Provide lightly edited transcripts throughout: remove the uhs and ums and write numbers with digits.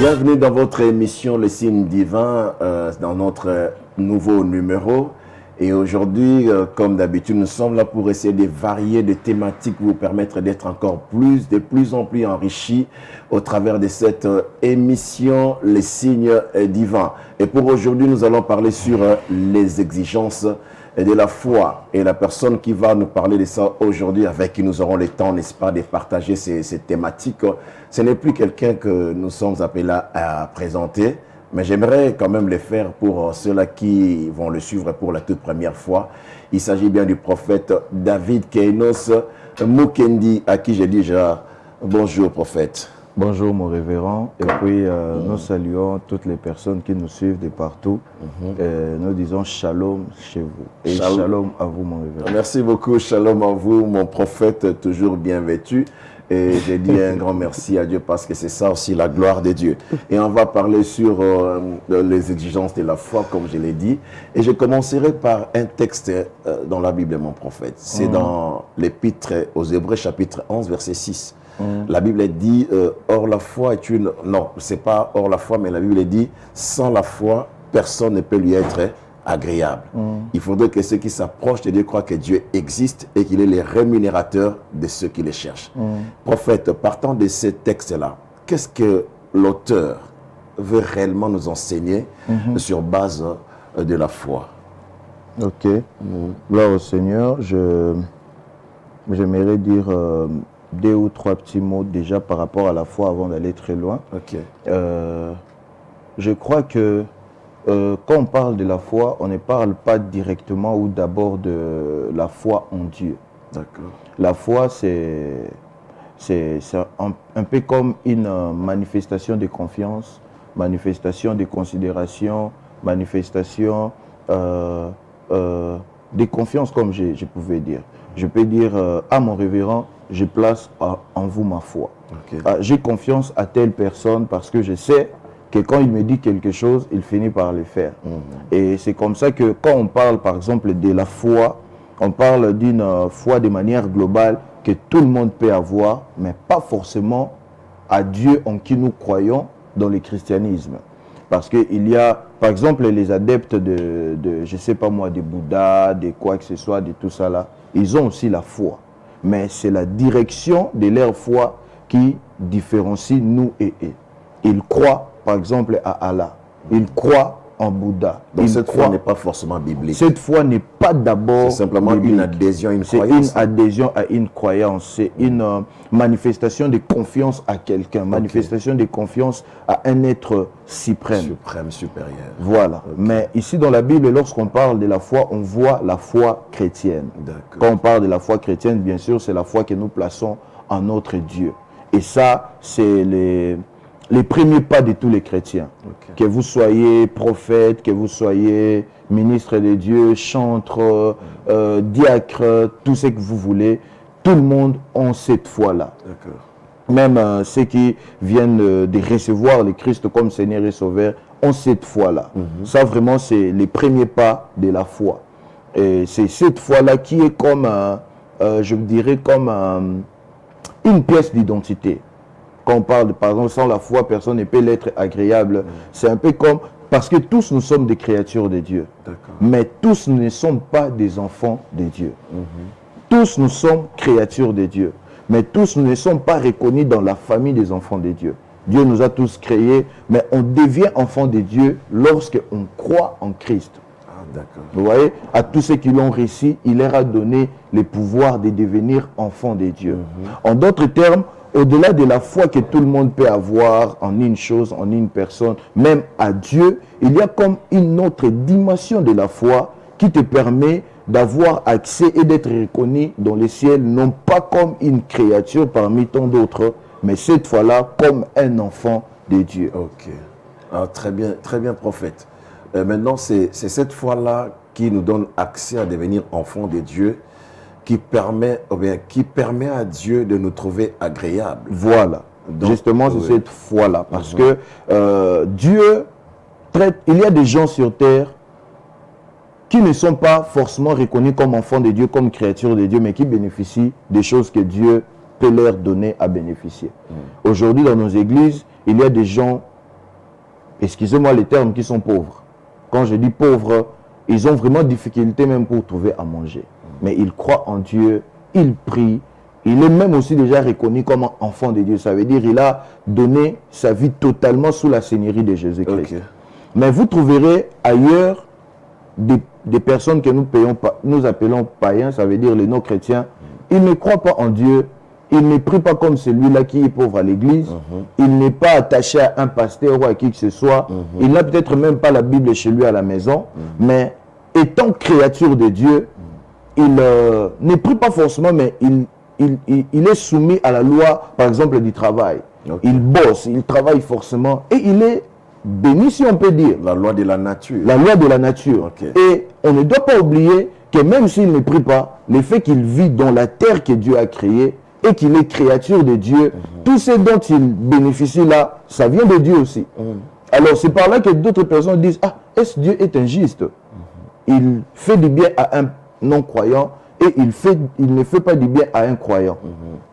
Bienvenue dans votre émission Les Signes Divins, dans notre nouveau numéro. Et aujourd'hui, comme d'habitude, nous sommes là pour essayer de varier des thématiques pour vous permettre d'être encore de plus en plus enrichis au travers de cette émission Les Signes Divins. Et pour aujourd'hui, nous allons parler sur les exigences de la foi. Et la personne qui va nous parler de ça aujourd'hui, avec qui nous aurons le temps, n'est-ce pas, de partager ces thématiques, ce n'est plus quelqu'un que nous sommes appelés à présenter, mais j'aimerais quand même le faire pour ceux-là qui vont le suivre pour la toute première fois. Il s'agit bien du prophète David Kainos Mukendi, à qui j'ai déjà bonjour prophète. Bonjour mon révérend, et puis nous saluons toutes les personnes qui nous suivent de partout. Nous disons shalom chez vous et shalom à vous mon révérend. Merci beaucoup, shalom à vous mon prophète, toujours bien vêtu. Et j'ai dit un grand merci à Dieu parce que c'est ça aussi la gloire de Dieu. Et on va parler sur les exigences de la foi, comme je l'ai dit. Et je commencerai par un texte dans la Bible, mon prophète. C'est dans l'Épître aux Hébreux, chapitre 11, verset 6. La Bible dit, or la foi est une... Non, c'est pas or la foi, mais la Bible dit, sans la foi, personne ne peut lui être agréable. Il faudrait que ceux qui s'approchent de Dieu croient que Dieu existe et qu'il est le rémunérateur de ceux qui les cherchent. Prophète, partant de ce texte-là, qu'est-ce que l'auteur veut réellement nous enseigner sur base de la foi? Ok. Gloire au Seigneur. J'aimerais dire deux ou trois petits mots déjà par rapport à la foi avant d'aller très loin. Ok. Je crois que quand on parle de la foi, on ne parle pas directement ou d'abord de la foi en Dieu. D'accord. La foi, c'est un peu comme une manifestation de confiance, manifestation de considération, manifestation de confiance, comme je pouvais dire. Je peux dire à mon révérend, je place en vous ma foi. Okay. J'ai confiance à telle personne parce que je sais que quand il me dit quelque chose, il finit par le faire. Et c'est comme ça que quand on parle par exemple de la foi, on parle d'une foi de manière globale que tout le monde peut avoir, mais pas forcément à Dieu en qui nous croyons dans le christianisme. Parce qu'il y a, par exemple, les adeptes de je ne sais pas moi, de Bouddha, de quoi que ce soit, de tout ça là, ils ont aussi la foi. Mais c'est la direction de leur foi qui différencie nous et eux. Ils croient par exemple à Allah, ils croient en Bouddha. Donc cette foi n'est pas forcément biblique. Cette foi n'est pas d'abord c'est simplement biblique. Une adhésion à une croyance. C'est une adhésion à une croyance, c'est une manifestation de confiance à quelqu'un, manifestation de confiance à un être suprême. Suprême, supérieur. Voilà. Mais ici dans la Bible, lorsqu'on parle de la foi, on voit la foi chrétienne. Quand on parle de la foi chrétienne, bien sûr, c'est la foi que nous plaçons en notre Dieu. Et ça, c'est les premiers pas de tous les chrétiens. Que vous soyez prophète, que vous soyez ministre de Dieu, chantre, diacre, tout ce que vous voulez, tout le monde a cette foi-là. Même ceux qui viennent de recevoir le Christ comme Seigneur et Sauveur ont cette foi-là. Ça vraiment c'est les premiers pas de la foi. Et c'est cette foi-là qui est comme, je dirais comme une pièce d'identité. Quand on parle, par exemple, sans la foi, personne ne peut l'être agréable. C'est un peu comme... Parce que tous nous sommes des créatures de Dieu. Mais tous nous ne sommes pas des enfants de Dieu. Tous nous sommes créatures de Dieu. Mais tous nous ne sommes pas reconnus dans la famille des enfants de Dieu. Dieu nous a tous créés, mais on devient enfant de Dieu lorsqu'on croit en Christ. Vous voyez, à tous ceux qui l'ont réussi, il leur a donné le pouvoir de devenir enfants de Dieu. En d'autres termes, au-delà de la foi que tout le monde peut avoir en une chose, en une personne, même à Dieu, il y a comme une autre dimension de la foi qui te permet d'avoir accès et d'être reconnu dans le ciel, non pas comme une créature parmi tant d'autres, mais cette fois-là comme un enfant de Dieu. Ok. Alors, très bien prophète. Maintenant, c'est cette foi-là qui nous donne accès à devenir enfant de Dieu, qui permet à Dieu de nous trouver agréables. Voilà. Donc, justement, c'est cette foi-là. Parce que Dieu traite... Il y a des gens sur terre qui ne sont pas forcément reconnus comme enfants de Dieu, comme créatures de Dieu, mais qui bénéficient des choses que Dieu peut leur donner à bénéficier. Aujourd'hui, dans nos églises, il y a des gens excusez-moi les termes, qui sont pauvres. Quand je dis pauvres, ils ont vraiment difficulté même pour trouver à manger. Mais ils croient en Dieu, ils prient. Il est même aussi déjà reconnu comme un enfant de Dieu. Ça veut dire qu'il a donné sa vie totalement sous la seigneurie de Jésus-Christ. Okay. Mais vous trouverez ailleurs des personnes que nous appelons païens, ça veut dire les non-chrétiens. Ils ne croient pas en Dieu. Ils ne prient pas comme celui-là qui est pauvre à l'église. Il n'est pas attaché à un pasteur ou à qui que ce soit. Il n'a peut-être même pas la Bible chez lui à la maison. Mais étant créature de Dieu, il ne prie pas forcément, mais il est soumis à la loi, par exemple, du travail. Okay. Il bosse, il travaille forcément et il est béni, si on peut dire. La loi de la nature. La loi de la nature. Okay. Et on ne doit pas oublier que même s'il ne prie pas, le fait qu'il vit dans la terre que Dieu a créée et qu'il est créature de Dieu, tout ce dont il bénéficie là, ça vient de Dieu aussi. Alors c'est par là que d'autres personnes disent, ah, est-ce Dieu est injuste? Il fait du bien à un non-croyant et il ne fait pas du bien à un croyant.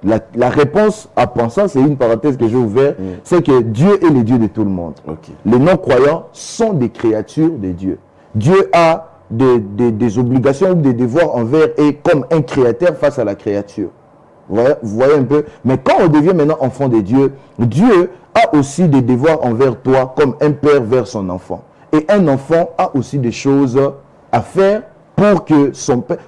La réponse à penser, c'est une parenthèse que j'ai ouverte, c'est que Dieu est le Dieu de tout le monde. Okay. Les non-croyants sont des créatures de Dieu. Dieu a des obligations ou des devoirs envers et comme un créateur face à la créature. Vous voyez un peu? Mais quand on devient maintenant enfant de Dieu, Dieu a aussi des devoirs envers toi comme un père vers son enfant. Et un enfant a aussi des choses à faire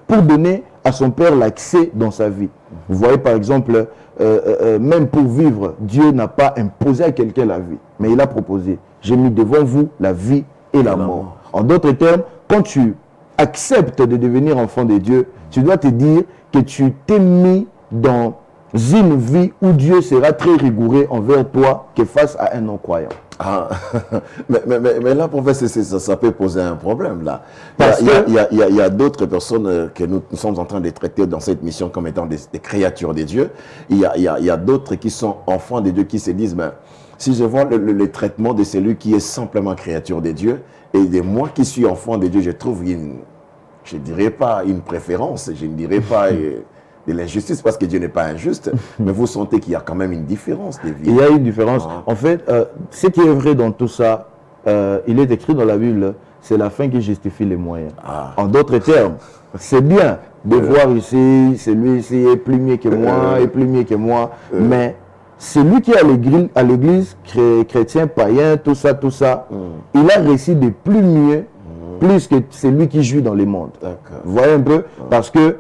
pour donner à son père l'accès dans sa vie. Vous voyez par exemple, même pour vivre, Dieu n'a pas imposé à quelqu'un la vie, mais il a proposé. J'ai mis devant vous la vie et la mort. En d'autres termes, quand tu acceptes de devenir enfant de Dieu, tu dois te dire que tu t'es mis dans une vie où Dieu sera très rigoureux envers toi que face à un non-croyant. Ah, mais là, professeur, ça peut poser un problème, là. Il y a d'autres personnes que nous sommes en train de traiter dans cette mission comme étant des créatures de Dieu. Il y a d'autres qui sont enfants de Dieu qui se disent, ben, si je vois le traitement de celui qui est simplement créature de Dieu, et de moi qui suis enfant de Dieu, je trouve je ne dirais pas une préférence, je ne dirais pas de l'injustice parce que Dieu n'est pas injuste, mais vous sentez qu'il y a quand même une différence de vie. Il y a une différence. En fait, ce qui est vrai dans tout ça, il est écrit dans la Bible, c'est la fin qui justifie les moyens. En d'autres termes, c'est bien de voir ici, celui-ci est plus mieux que moi, est plus mieux que moi, mais celui qui est à l'église, chrétien, païen, tout ça, il a réussi de plus mieux, plus que celui qui jouit dans les mondes. Vous voyez un peu? Parce que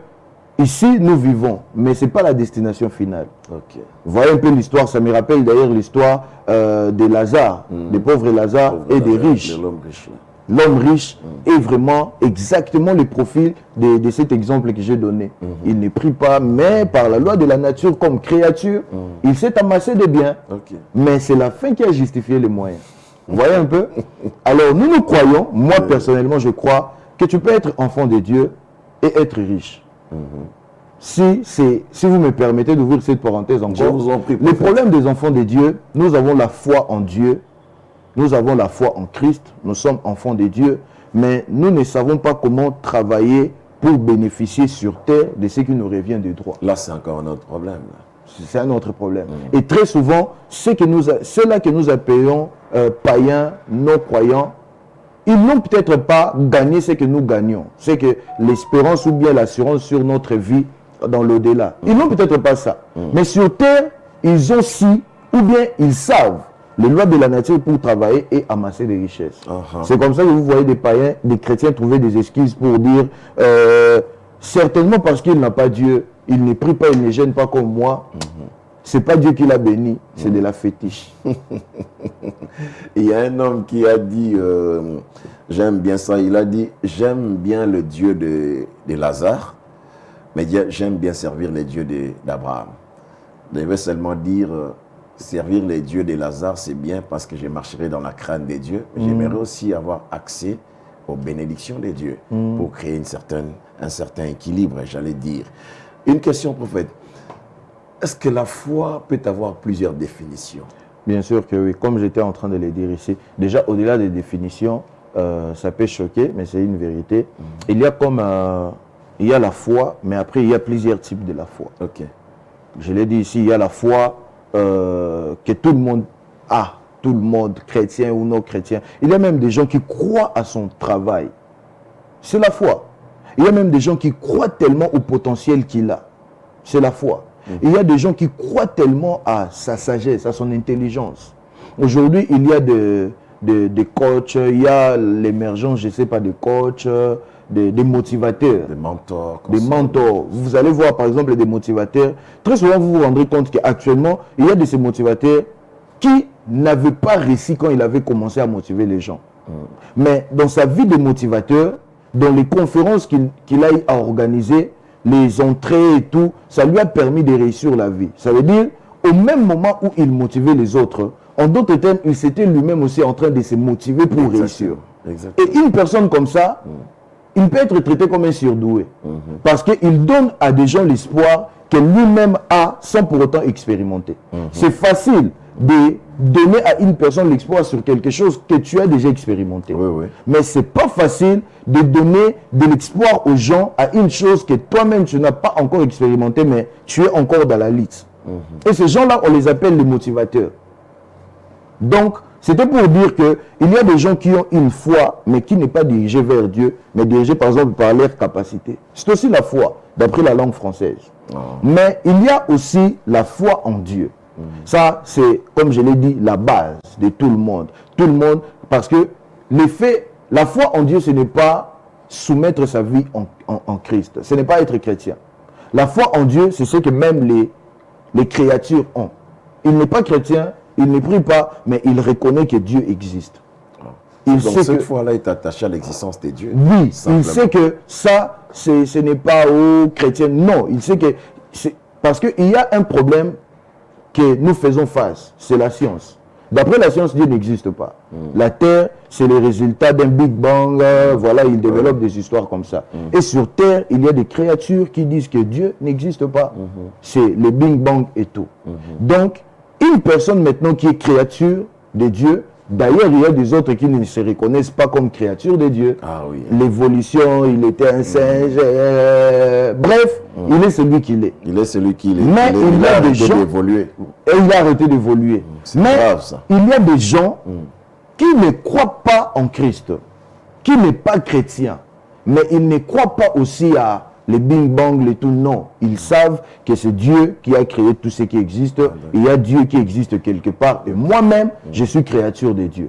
ici, nous vivons, mais ce n'est pas la destination finale. Okay. Vous voyez un peu l'histoire, ça me rappelle d'ailleurs l'histoire de Lazare, des pauvres Lazare et des riches. L'homme riche est vraiment exactement le profil de cet exemple que j'ai donné. Il ne prie pas, mais par la loi de la nature comme créature, il s'est amassé de biens. Okay. Mais c'est la fin qui a justifié les moyens. Vous voyez un peu? Alors nous croyons, moi personnellement je crois, que tu peux être enfant de Dieu et être riche. Si vous me permettez d'ouvrir cette parenthèse encore, je vous en prie, le problème des enfants de Dieu, nous avons la foi en Dieu, nous avons la foi en Christ, nous sommes enfants de Dieu, mais nous ne savons pas comment travailler pour bénéficier sur terre de ce qui nous revient de droit. Là, c'est encore un autre problème. C'est un autre problème. Et très souvent, ceux-là que nous appelons païens, non-croyants, ils n'ont peut-être pas gagné ce que nous gagnons. C'est que l'espérance ou bien l'assurance sur notre vie dans l'au-delà. Ils n'ont peut-être pas ça. Mais sur terre, ils ont si, ou bien ils savent les lois de la nature pour travailler et amasser des richesses. C'est comme ça que vous voyez des païens, des chrétiens trouver des excuses pour dire certainement parce qu'il n'a pas Dieu, il ne prie pas, il ne gêne pas comme moi. C'est pas Dieu qui l'a béni, c'est de la fétiche. Il y a un homme qui a dit, j'aime bien ça, il a dit, j'aime bien le Dieu de Lazare, mais j'aime bien servir les dieux d'Abraham. Je vais seulement dire, servir les dieux de Lazare, c'est bien parce que je marcherai dans la crainte des dieux, mais j'aimerais aussi avoir accès aux bénédictions des dieux pour créer un certain équilibre, j'allais dire. Une question, prophète. Est-ce que la foi peut avoir plusieurs définitions? Bien sûr que oui, comme j'étais en train de le dire ici. Déjà, au-delà des définitions, ça peut choquer, mais c'est une vérité. Il y a la foi, mais après, il y a plusieurs types de la foi. Okay. Je l'ai dit ici, il y a la foi que tout le monde a. tout le monde, chrétien ou non chrétien. Il y a même des gens qui croient à son travail. C'est la foi. Il y a même des gens qui croient tellement au potentiel qu'il a. C'est la foi. Il y a des gens qui croient tellement à sa sagesse, à son intelligence. Aujourd'hui, il y a des coachs, il y a l'émergence, je ne sais pas, des coachs, des motivateurs. Des mentors. Des mentors. Vous allez voir, par exemple, des motivateurs. Très souvent, vous vous rendrez compte qu'actuellement, il y a de ces motivateurs qui n'avaient pas réussi quand il avait commencé à motiver les gens. Mais dans sa vie de motivateur, dans les conférences qu'il a à organiser, les entrées et tout, ça lui a permis de réussir la vie. Ça veut dire, au même moment où il motivait les autres, en d'autres termes, il s'était lui-même aussi en train de se motiver pour réussir. Exactement. Et une personne comme ça, il peut être traité comme un surdoué. Parce qu'il donne à des gens l'espoir que lui-même a sans pour autant expérimenter. C'est facile de donner à une personne l'espoir sur quelque chose que tu as déjà expérimenté. Mais ce n'est pas facile de donner de l'espoir aux gens à une chose que toi-même tu n'as pas encore expérimenté, mais tu es encore dans la liste. Et ces gens-là, on les appelle les motivateurs. Donc, c'était pour dire qu'il y a des gens qui ont une foi, mais qui n'est pas dirigée vers Dieu, mais dirigée par exemple par leur capacité. C'est aussi la foi, d'après la langue française. Mais il y a aussi la foi en Dieu. Ça, c'est, comme je l'ai dit, la base de tout le monde. Tout le monde, parce que la foi en Dieu, ce n'est pas soumettre sa vie en Christ. Ce n'est pas être chrétien. La foi en Dieu, c'est ce que même les créatures ont. Il n'est pas chrétien, il ne prie pas, mais il reconnaît que Dieu existe. Donc cette foi-là est attachée à l'existence de Dieu. Oui, simplement. Il sait que ça, ce n'est pas aux chrétiens. Non, il sait que... Parce qu'il y a un problème que nous faisons face, c'est la science. D'après la science, Dieu n'existe pas. La Terre, c'est le résultat d'un Big Bang. Voilà, il développe des histoires comme ça. Et sur Terre, il y a des créatures qui disent que Dieu n'existe pas. C'est le Big Bang et tout. Donc, une personne maintenant qui est créature de Dieu, d'ailleurs, il y a des autres qui ne se reconnaissent pas comme créatures de Dieu. L'évolution, il était un singe. Bref, il est celui qu'il est. Il est celui qu'il est. Mais il a des gens... Et il a arrêté d'évoluer. Mais grave, ça. Il y a des gens qui ne croient pas en Christ, qui n'est pas chrétien, mais ils ne croient pas aussi à les Big Bang, les tout. Non, ils savent que c'est Dieu qui a créé tout ce qui existe. Il y a Dieu qui existe quelque part. Et moi-même, je suis créature de Dieu.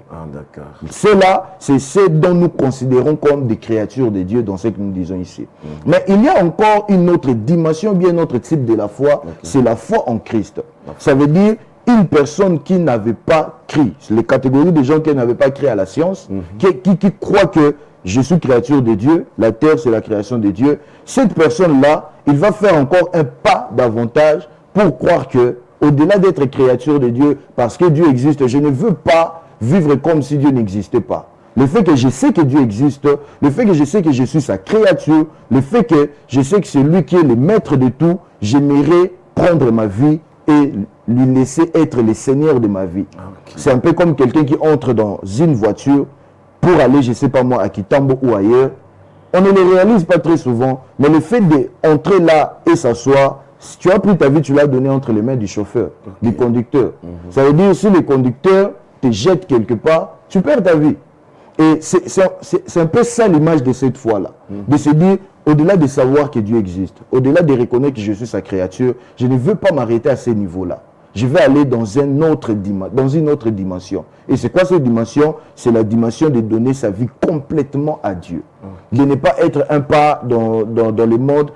C'est là, c'est ce dont nous considérons comme des créatures de Dieu dans ce que nous disons ici. Mais il y a encore une autre dimension, bien un autre type de la foi. C'est la foi en Christ. Ça veut dire une personne qui n'avait pas cru. Les catégories de gens qui n'avaient pas cru à la science, qui croient que je suis créature de Dieu, la terre c'est la création de Dieu. Cette personne-là, il va faire encore un pas davantage pour croire que, au-delà d'être créature de Dieu, parce que Dieu existe, je ne veux pas vivre comme si Dieu n'existait pas. Le fait que je sais que Dieu existe, le fait que je sais que je suis sa créature, le fait que je sais que c'est lui qui est le maître de tout, j'aimerais prendre ma vie et lui laisser être le seigneur de ma vie. C'est un peu comme quelqu'un qui entre dans une voiture pour aller, je ne sais pas moi, à Kitambo ou ailleurs. On ne le réalise pas très souvent, mais le fait d'entrer là et s'asseoir, si tu as pris ta vie, tu l'as donné entre les mains du chauffeur, du conducteur. Ça veut dire, si le conducteur te jette quelque part, tu perds ta vie. Et c'est un peu ça l'image de cette foi-là. De se dire, au-delà de savoir que Dieu existe, au-delà de reconnaître que je suis sa créature, je ne veux pas m'arrêter à ce niveau-là. Je vais aller dans une autre dimension. Et c'est quoi cette dimension? C'est la dimension de donner sa vie complètement à Dieu. De ne pas être un pas dans le monde,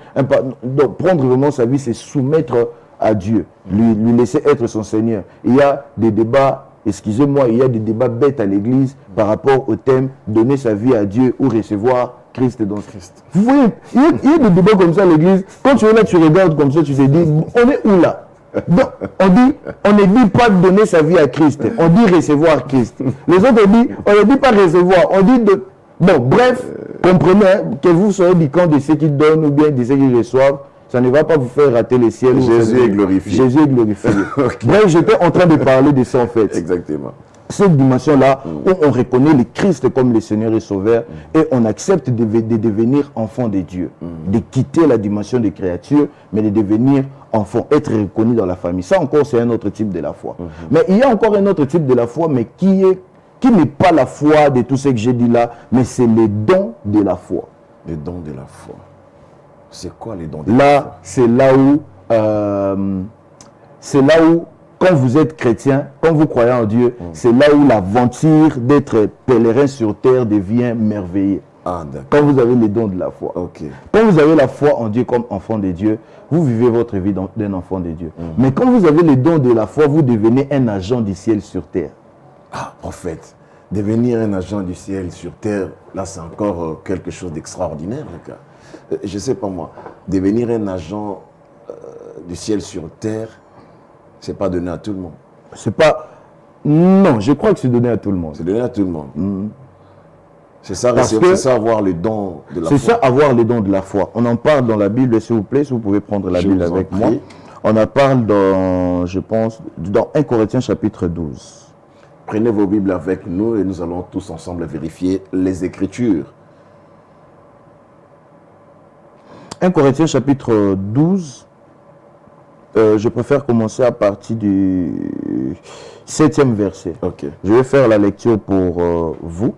prendre vraiment sa vie, c'est soumettre à Dieu, lui laisser être son Seigneur. Il y a des débats, excusez-moi, il y a des débats bêtes à l'église par rapport au thème donner sa vie à Dieu ou recevoir Christ dans Christ. Vous voyez, il y a des débats comme ça à l'église. Quand tu es là, tu regardes comme ça, tu te dis, on est où là? Donc, on ne dit pas donner sa vie à Christ, on dit recevoir Christ. Les autres disent, on ne dit pas recevoir, on dit de... Bon, bref, comprenez que vous soyez du camp de ceux qui donnent ou bien de ceux qui reçoivent, ça ne va pas vous faire rater les ciels. Jésus est glorifié. Jésus est glorifié. Bref, j'étais en train de parler de ça en fait. Exactement. cette dimension-là où on reconnaît le Christ comme le Seigneur et Sauveur et on accepte de devenir enfant de Dieu, de quitter la dimension des créatures, mais de devenir enfant, être reconnu dans la famille. Ça encore, c'est un autre type de la foi. Mais il y a encore un autre type de la foi, mais qui n'est pas la foi de tout ce que j'ai dit là, mais c'est les dons de la foi. Les dons de la foi. C'est quoi les dons de la foi? C'est là où, quand vous êtes chrétien, quand vous croyez en Dieu, c'est là où l'aventure d'être pèlerin sur terre devient merveilleux. Ah, d'accord. Quand vous avez les dons de la foi. Okay. Quand vous avez la foi en Dieu comme enfant de Dieu, vous vivez votre vie d'un enfant de Dieu. Mais quand vous avez les dons de la foi, vous devenez un agent du ciel sur terre. Ah, prophète, devenir un agent du ciel sur terre, là c'est encore quelque chose d'extraordinaire, les gars. Je sais pas moi, devenir un agent du ciel sur terre, c'est pas donné à tout le monde. C'est pas... Non, je crois que c'est donné à tout le monde. C'est donné à tout le monde. C'est ça, c'est ça avoir les dons de la foi. C'est ça avoir les dons de la foi. On en parle dans la Bible, s'il vous plaît, si vous pouvez prendre la Bible avec moi. On en parle dans, je pense, dans 1 Corinthiens chapitre 12. Prenez vos Bibles avec nous et nous allons tous ensemble vérifier les Écritures. 1 Corinthiens chapitre 12. Je préfère commencer à partir du 7e verset. Okay. Je vais faire la lecture pour vous.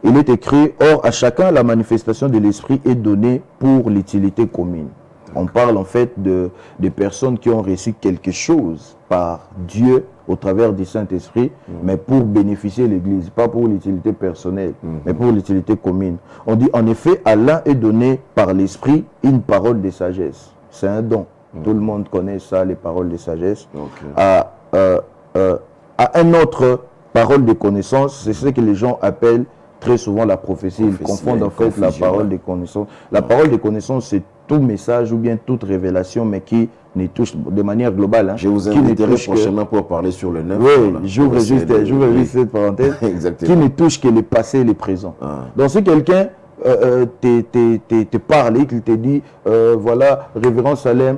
Il est écrit, or à chacun la manifestation de l'esprit est donnée pour l'utilité commune. On parle en fait de personnes qui ont reçu quelque chose par Dieu au travers du Saint-Esprit, mais pour bénéficier de l'Église, pas pour l'utilité personnelle, mais pour l'utilité commune. On dit en effet, à l'un est donné par l'Esprit une parole de sagesse. C'est un don. Tout le monde connaît ça, les paroles de sagesse. À un autre, parole de connaissance, c'est ce que les gens appellent très souvent la prophétie. Ils confondent en fait la parole de connaissance. La parole de connaissance, c'est tout message ou bien toute révélation, mais qui ne touche de manière globale. Hein, je vous inviterai prochainement pour parler sur le 9. Oui, voilà. J'ouvre juste cette parenthèse. Qui ne touche que le passé et le présent. Donc si quelqu'un te parle et qu'il te dit, voilà, révérend Salem,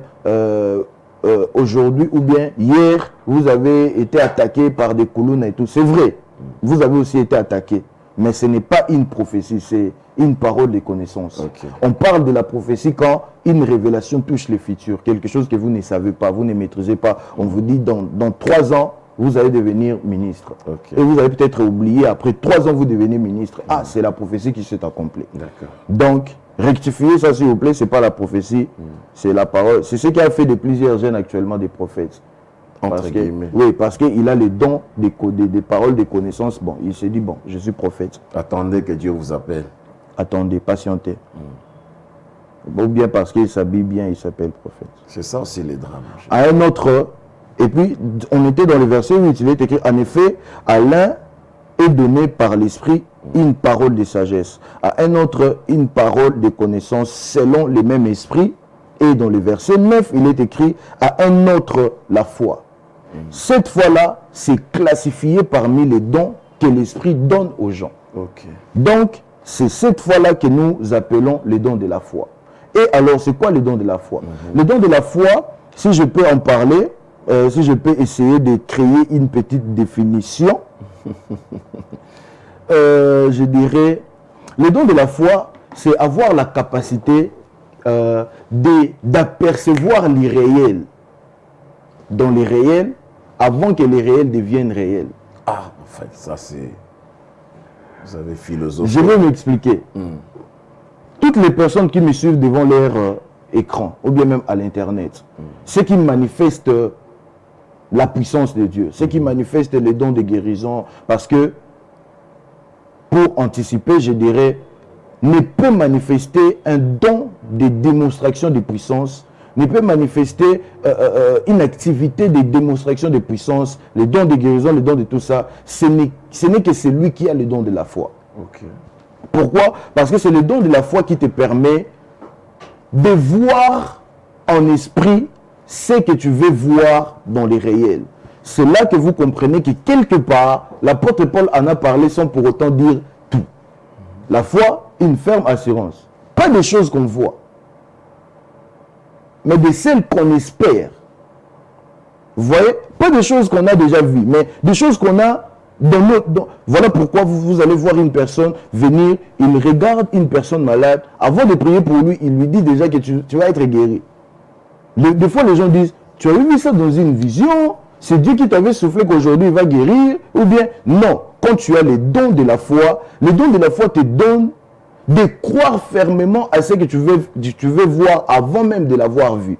aujourd'hui ou bien hier, vous avez été attaqué par des Koulouna et tout. C'est vrai, vous avez aussi été attaqué. Mais ce n'est pas une prophétie, c'est une parole de connaissance. Okay. On parle de la prophétie quand une révélation touche le futur, quelque chose que vous ne savez pas, vous ne maîtrisez pas. On vous dit dans 3 ans, vous allez devenir ministre. Okay. Et vous avez peut-être oublié, après 3 ans, vous devenez ministre. Ah, c'est la prophétie qui s'est accomplie. Donc, rectifiez ça s'il vous plaît, ce n'est pas la prophétie, c'est la parole. C'est ce qui a fait de plusieurs jeunes actuellement des prophètes. Parce qu'il a les dons des paroles, des connaissances. Bon, il s'est dit, bon, je suis prophète. Attendez que Dieu vous appelle. Attendez, patientez. Ou bien parce qu'il s'habille bien, il s'appelle prophète. C'est ça aussi les drames. À un autre, et puis on était dans le verset où il est écrit, en effet, à l'un est donné par l'esprit une parole de sagesse. À un autre, une parole de connaissance selon le même esprit. Et dans le verset 9, il est écrit, à un autre, la foi. Cette foi-là, c'est classifié parmi les dons que l'Esprit donne aux gens. Donc, c'est cette foi-là que nous appelons les dons de la foi. Et alors, c'est quoi les dons de la foi? Les dons de la foi, si je peux en parler, si je peux essayer de créer une petite définition, je dirais, les dons de la foi, c'est avoir la capacité d'apercevoir l'irréel dans les réels avant que les réels deviennent réels. Ah, en fait, ça c'est... Vous avez philosophie. Je vais m'expliquer. Toutes les personnes qui me suivent devant leur écran, ou bien même à l'internet, ceux qui manifestent la puissance de Dieu, ceux qui manifestent les dons de guérison, parce que, pour anticiper, je dirais, ne peut manifester un don de démonstration de puissance, ne peut manifester une activité de démonstration de puissance, les dons de guérison, les dons de tout ça, ce n'est que celui qui a le don de la foi. Pourquoi? Parce que c'est le don de la foi qui te permet de voir en esprit ce que tu veux voir dans les réels. C'est là que vous comprenez que quelque part, l'apôtre Paul en a parlé sans pour autant dire tout. La foi, une ferme assurance. Pas des choses qu'on voit, mais de celles qu'on espère. Vous voyez? Pas des choses qu'on a déjà vues, mais des choses qu'on a Voilà pourquoi vous allez voir une personne venir, il regarde une personne malade, avant de prier pour lui, il lui dit déjà que tu vas être guéri. Des fois, les gens disent, tu as vu ça dans une vision, c'est Dieu qui t'avait soufflé qu'aujourd'hui il va guérir, ou bien non, quand tu as les dons de la foi te donne de croire fermement à ce que tu veux voir avant même de l'avoir vu.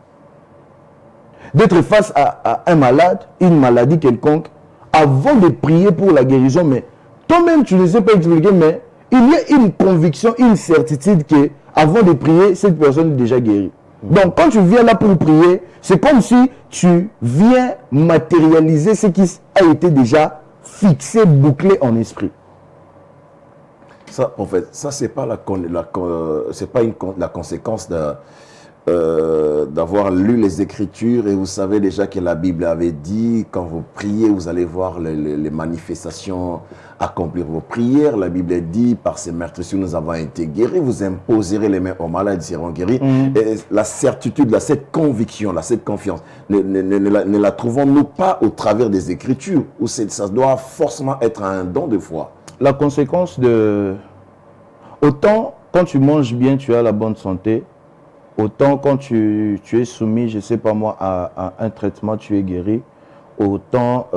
D'être face à un malade, une maladie quelconque, avant de prier pour la guérison, mais toi-même tu ne sais pas expliquer, mais il y a une conviction, une certitude que avant de prier, cette personne est déjà guérie. Donc quand tu viens là pour prier, c'est comme si tu viens matérialiser ce qui a été déjà fixé, bouclé en esprit. Ça, en fait, ça c'est pas la conséquence d'avoir lu les Écritures, et vous savez déjà que la Bible avait dit, quand vous priez, vous allez voir les manifestations accomplir vos prières. La Bible dit, par ces meurtrissures, nous avons été guéris, vous imposerez les mains aux malades, ils seront guéris. Et la certitude, là, cette conviction, là, cette confiance, ne la trouvons-nous pas au travers des Écritures, où ça doit forcément être un don de foi? La conséquence de... Autant quand tu manges bien, tu as la bonne santé, autant quand tu es soumis, je ne sais pas moi, à un traitement, tu es guéri. Autant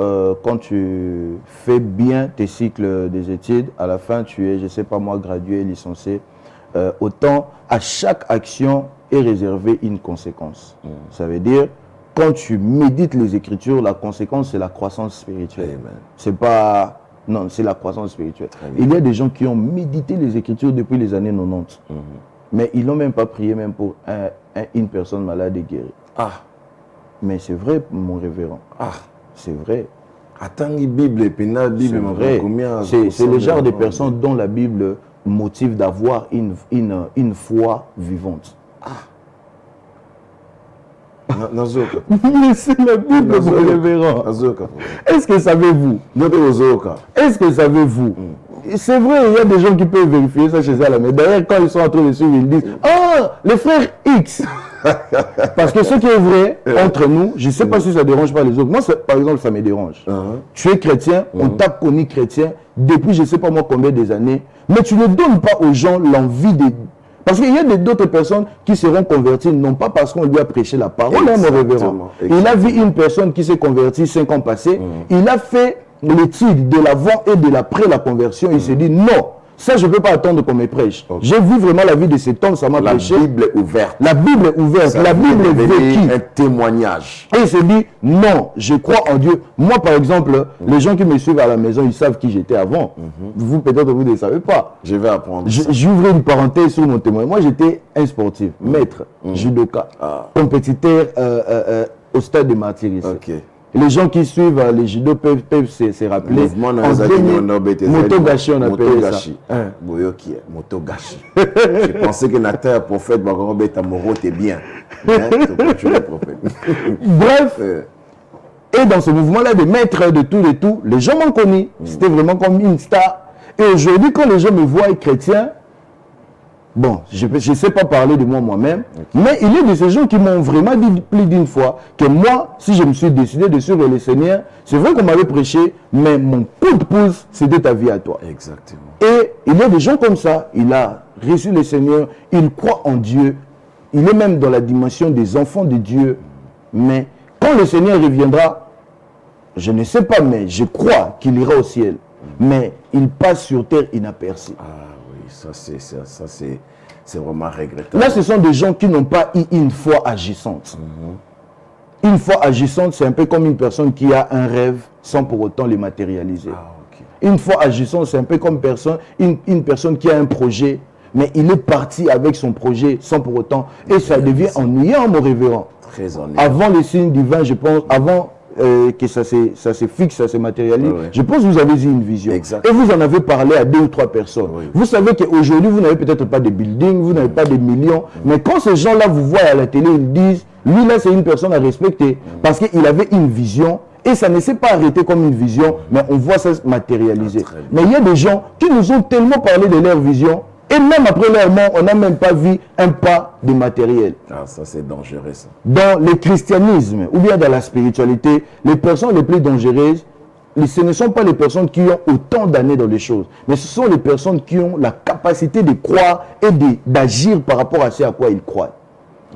quand tu fais bien tes cycles des études, à la fin tu es, je ne sais pas moi, gradué, licencié. Autant à chaque action est réservée une conséquence. Ça veut dire, quand tu médites les Écritures, la conséquence c'est la croissance spirituelle. C'est pas... Non, c'est la croissance spirituelle. Il y a des gens qui ont médité les Écritures depuis les années 90. Mais ils n'ont même pas prié même pour une personne malade et guérie. Ah. Mais c'est vrai, mon révérend. Ah. C'est vrai. Attends, la Bible, et puis la Bible, c'est le genre de personnes dont la Bible motive d'avoir une foi vivante. Ah. Mais c'est la Bible, mon révérend. Est-ce que savez-vous? Est-ce que savez-vous? C'est vrai, il y a des gens qui peuvent vérifier ça chez eux à la maison. D'ailleurs, quand ils sont en train de suivre, ils disent « Ah, les frères X !» Parce que ce qui est vrai, entre nous, je ne sais pas si ça ne dérange pas les autres. Moi, par exemple, ça me dérange. Tu es chrétien, on t'a connu chrétien depuis je ne sais pas moi combien des années, mais tu ne donnes pas aux gens l'envie de... Parce qu'il y a d'autres personnes qui seront converties, non pas parce qu'on lui a prêché la parole, mon révérend. Il a vu une personne qui s'est convertie 5 ans passés, il a fait l'étude de l'avant et de l'après la conversion, il s'est dit non, ça je ne peux pas attendre qu'on me prêche. J'ai vu vraiment la vie de cet homme, ça m'a prêché. La Bible est ouverte. La Bible est ouverte, la Bible est vécue. Un témoignage. Et il s'est dit non, je crois en Dieu. Moi par exemple, les gens qui me suivent à la maison, ils savent qui j'étais avant. Vous peut-être vous ne savez pas. Je vais apprendre. J'ouvre une parenthèse sur mon témoin. Moi j'étais un sportif, maître, judoka, compétiteur au stade de martyrisme. Les gens qui suivent les judo peuvent se rappeler. Motogashi, on appelle ça. Motogashi. Je pensais que Nathan, prophète, Moro, t'es bien. Bref, et dans ce mouvement-là de maître de tout, les gens m'ont connu. C'était vraiment comme une star. Et aujourd'hui, quand les gens me voient chrétien, bon, je ne sais pas parler de moi-même, mais il y a de ces gens qui m'ont vraiment dit plus d'une fois que moi, si je me suis décidé de suivre le Seigneur, c'est vrai qu'on m'avait prêché, mais mon coup de pouce, c'était ta vie à toi. Exactement. Et il y a des gens comme ça, il a reçu le Seigneur, il croit en Dieu, il est même dans la dimension des enfants de Dieu, mais quand le Seigneur reviendra, je ne sais pas, mais je crois qu'il ira au ciel, mais il passe sur terre inaperçu. Ça, c'est vraiment regrettable. Là, ce sont des gens qui n'ont pas eu une foi agissante. Une foi agissante, c'est un peu comme une personne qui a un rêve sans pour autant le matérialiser. Une foi agissante, c'est un peu comme une personne qui a un projet, mais il est parti avec son projet sans pour autant. Et ça devient ennuyant, mon révérend. Très ennuyant. Avant les signes divins, je pense, avant que ça se fixe, ça se matérialise. Je pense que vous avez eu une vision. Et vous en avez parlé à 2 ou 3 personnes. Vous savez qu'aujourd'hui, vous n'avez peut-être pas de building, vous n'avez pas de millions. Mais quand ces gens-là vous voient à la télé, ils disent, lui là, c'est une personne à respecter. Parce qu'il avait une vision. Et ça ne s'est pas arrêté comme une vision, mais on voit ça se matérialiser. Mais il y a des gens qui nous ont tellement parlé de leur vision, et même après leur mort, on n'a même pas vu un pas de matériel. Ça c'est dangereux ça. Dans le christianisme, ou bien dans la spiritualité, les personnes les plus dangereuses, ce ne sont pas les personnes qui ont autant d'années dans les choses, mais ce sont les personnes qui ont la capacité de croire et d'agir par rapport à ce à quoi ils croient.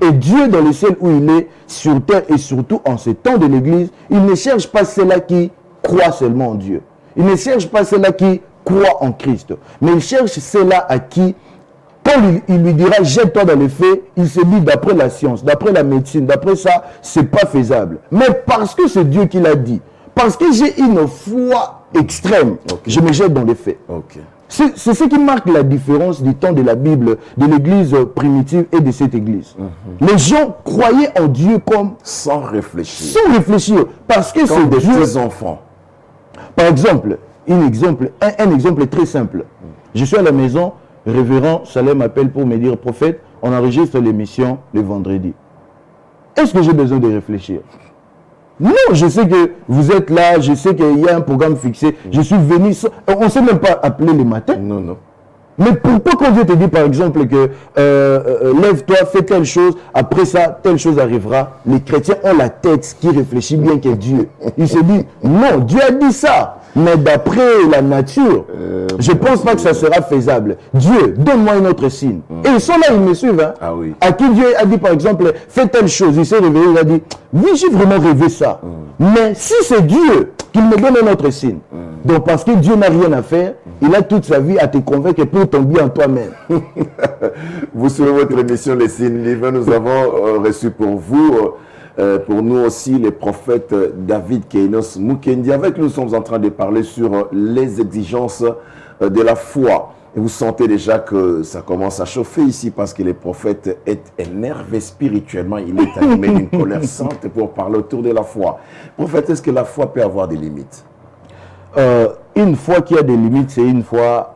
Et Dieu, dans le ciel où il est, sur terre et surtout en ces temps de l'Église, il ne cherche pas ceux-là qui croient seulement en Dieu. Il ne cherche pas ceux-là qui croient en Christ. Mais il cherche ceux-là à qui, quand il lui dira « jette-toi dans les faits », il se dit d'après la science, d'après la médecine, d'après ça, c'est pas faisable. Mais parce que c'est Dieu qui l'a dit, parce que j'ai une foi extrême, je me jette dans les faits. C'est ce qui marque la différence du temps de la Bible, de l'église primitive et de cette église. Les gens croyaient en Dieu comme... Sans réfléchir. Sans réfléchir. Parce que c'est des Dieu. petits enfants. Par exemple, un exemple très simple. Je suis à la maison, révérend Salem m'appelle pour me dire, prophète, on enregistre l'émission le vendredi. Est-ce que j'ai besoin de réfléchir? Non, je sais que vous êtes là, je sais qu'il y a un programme fixé, je suis venu, on ne s'est même pas appelé le matin. Non, non. Mais pourquoi quand Dieu te dit par exemple que lève-toi, fais telle chose, après ça, telle chose arrivera, les chrétiens ont la tête qui réfléchit bien que Dieu. Il se dit, non, Dieu a dit ça, mais d'après la nature, je ne pense pas que ça sera faisable. Dieu, donne-moi un autre signe. Et ils sont là, ils me suivent. Hein. Ah oui. À qui Dieu a dit par exemple, fais telle chose, il s'est réveillé, il a dit, oui, j'ai vraiment rêvé ça. Mais si c'est Dieu, qu'il me donne un autre signe. Donc parce que Dieu n'a rien à faire, il a toute sa vie à te convaincre pour ton bien en toi-même. Vous suivez votre émission Les Signes Divins. Nous avons reçu pour vous, pour nous aussi, les prophètes David Kainos Mukendi. Avec nous, nous sommes en train de parler sur les exigences de la foi. Et vous sentez déjà que ça commence à chauffer ici parce que le prophète est énervé spirituellement. Il est animé d'une colère sainte pour parler autour de la foi. Prophète, est-ce que la foi peut avoir des limites? Une foi qui a des limites, c'est une foi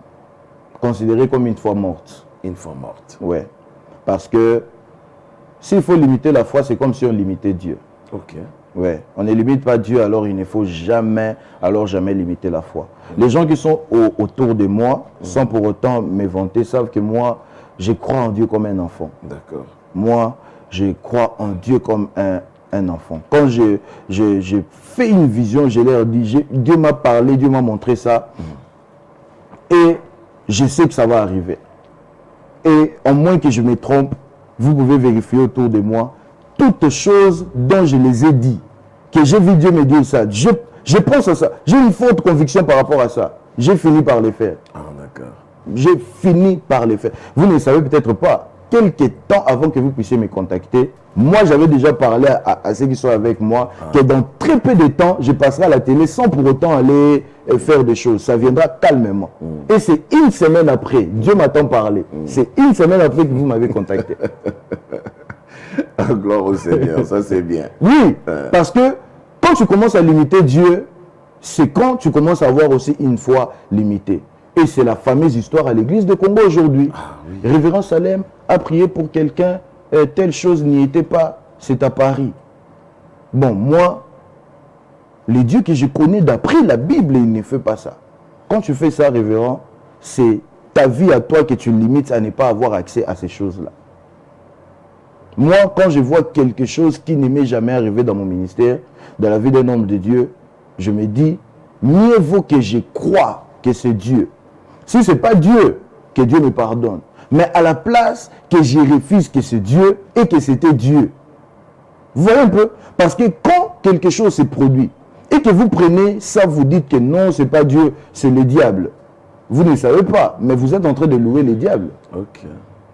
considérée comme une foi morte. Une foi morte. Oui. Parce que s'il faut limiter la foi, c'est comme si on limitait Dieu. Ok. Ouais. On ne limite pas Dieu, alors il ne faut jamais limiter la foi. Les gens qui sont autour de moi, sans pour autant me vanter, savent que moi, je crois en Dieu comme un enfant. D'accord. Moi, je crois en Dieu comme un enfant. Quand j'ai fait une vision, je leur dis, Dieu m'a parlé, Dieu m'a montré ça, et je sais que ça va arriver. Et à moins que je me trompe, vous pouvez vérifier autour de moi, toutes choses dont je les ai dit, que j'ai vu Dieu me dire ça, je pense à ça, j'ai une forte conviction par rapport à ça, j'ai fini par les faire. Ah, d'accord. J'ai fini par les faire. Vous ne savez peut-être pas, quelques temps avant que vous puissiez me contacter, moi j'avais déjà parlé à ceux qui sont avec moi, que dans très peu de temps, je passerai à la télé sans pour autant aller faire des choses. Ça viendra calmement. Et c'est une semaine après, Dieu m'attend parler. C'est une semaine après que vous m'avez contacté. Gloire au Seigneur, ça c'est bien. Oui, parce que quand tu commences à limiter Dieu, c'est quand tu commences à avoir aussi une foi limitée. Et c'est la fameuse histoire à l'église de Congo aujourd'hui. Ah, oui. Révérend Salem a prié pour quelqu'un, telle chose n'y était pas, c'est à Paris. Bon, moi, les dieux que je connais d'après la Bible, il ne fait pas ça. Quand tu fais ça, révérend, c'est ta vie à toi que tu limites à ne pas avoir accès à ces choses-là. Moi, quand je vois quelque chose qui ne m'est jamais arrivé dans mon ministère, dans la vie d'un homme de Dieu, je me dis, mieux vaut que je croie que c'est Dieu. Si ce n'est pas Dieu, que Dieu me pardonne. Mais à la place que je refuse que c'est Dieu et que c'était Dieu. Vous voyez un peu? Parce que quand quelque chose se produit et que vous prenez ça, vous dites que non, ce n'est pas Dieu, c'est le diable. Vous ne savez pas, mais vous êtes en train de louer le diable. Ok.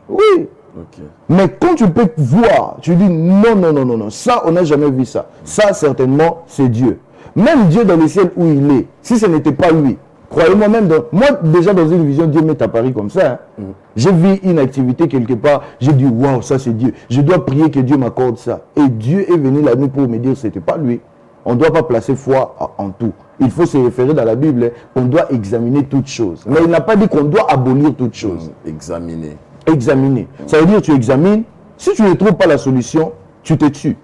Oui. Okay. Mais quand tu peux voir, tu dis non, non, non, non, non, ça, on n'a jamais vu ça. Ça, certainement, c'est Dieu. Même Dieu dans le ciel où il est, si ce n'était pas lui, croyez-moi même, moi, déjà dans une vision, Dieu m'est apparu comme ça. Hein. J'ai vu une activité quelque part, j'ai dit, waouh, ça c'est Dieu. Je dois prier que Dieu m'accorde ça. Et Dieu est venu la nuit pour me dire, ce n'était pas lui. On ne doit pas placer foi en tout. Il faut se référer dans la Bible, qu'on doit examiner toutes choses. Mais il n'a pas dit qu'on doit abolir toutes choses. Examiner. Examiner. Ça veut dire tu examines. Si tu ne trouves pas la solution, tu te tues.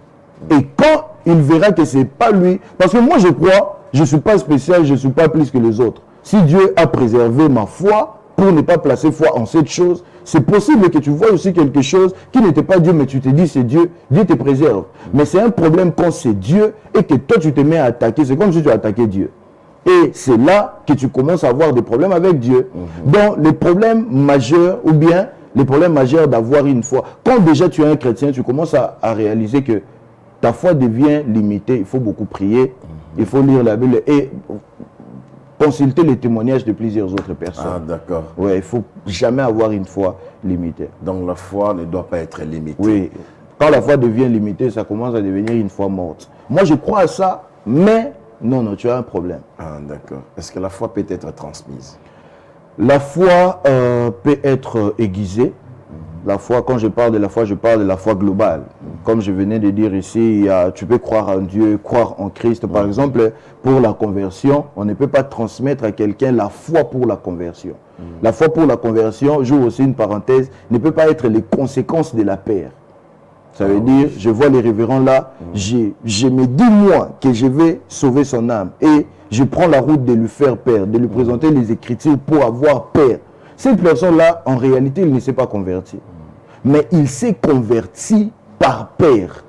Et quand il verra que ce n'est pas lui, parce que moi je crois, je ne suis pas spécial, je ne suis pas plus que les autres. Si Dieu a préservé ma foi pour ne pas placer foi en cette chose, c'est possible que tu vois aussi quelque chose qui n'était pas Dieu, mais tu te dis c'est Dieu, Dieu te préserve. Mais c'est un problème quand c'est Dieu et que toi tu te mets à attaquer, c'est comme si tu attaquais Dieu. Et c'est là que tu commences à avoir des problèmes avec Dieu. Donc, les problèmes majeurs, ou bien les problèmes majeurs d'avoir une foi. Quand déjà tu es un chrétien, tu commences à réaliser que ta foi devient limitée. Il faut beaucoup prier, il faut lire la Bible et consulter les témoignages de plusieurs autres personnes. Ah, d'accord. Ouais, il ne faut jamais avoir une foi limitée. Donc la foi ne doit pas être limitée. Oui. Quand la foi devient limitée, ça commence à devenir une foi morte. Moi, je crois à ça, mais non, tu as un problème. Ah, d'accord. Est-ce que la foi peut être transmise? La foi peut être aiguisée. La foi, quand je parle de la foi, je parle de la foi globale. Comme je venais de dire ici, tu peux croire en Dieu, croire en Christ. Par exemple, pour la conversion, on ne peut pas transmettre à quelqu'un la foi pour la conversion. La foi pour la conversion, j'ouvre aussi une parenthèse, ne peut pas être les conséquences de la paix. Ça veut dire, je vois les révérends là, je me dis moi que je vais sauver son âme et je prends la route de lui faire peur, de lui présenter les Écritures pour avoir peur. Cette personne-là, en réalité, il ne s'est pas converti. Mais il s'est converti par peur.